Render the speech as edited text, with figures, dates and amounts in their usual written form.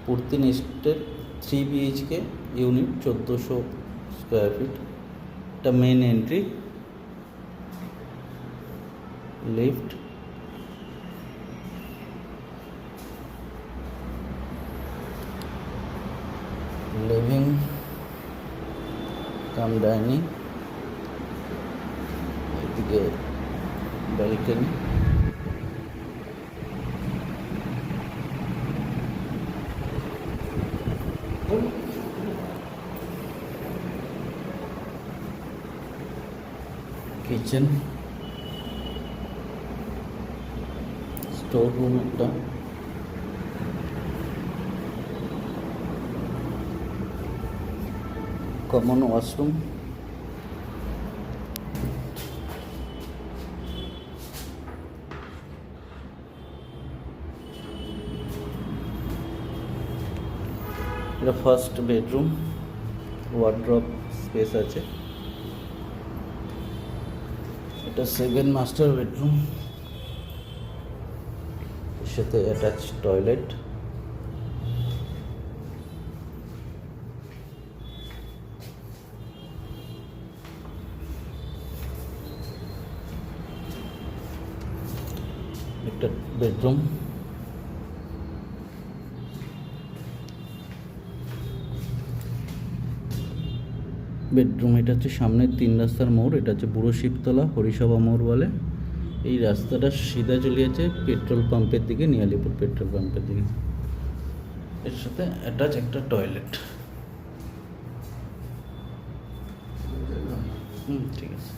পূর্তি নেস্টের 3 BHK unit, 1400 square feet. এটা main entry, lift, living cum dining, এদিকে ব্যালকনি, কিচেন, স্টোর রুম একটা, কমন ওয়াশরুম, এটা ফার্স্ট বেডরুম, ওয়ার্ড্রপ স্পেস আছে। এটা সেকেন্ড মাস্টার বেডরুম, এর সাথে অ্যাটাচ টয়লেট। একটা বেডরুম, এটা হচ্ছে সামনে 3 রাস্তার মোড়। এটা হচ্ছে বুড়ো শিবতলা, হরিসভা মোড় বলে। এই রাস্তাটা সিধা চলে যাচ্ছে পেট্রোল পাম্পের দিকে, নিয়ালিপুর পেট্রোল পাম্পের দিকে। এর সাথে অ্যাটাচ একটা টয়লেট। ঠিক আছে।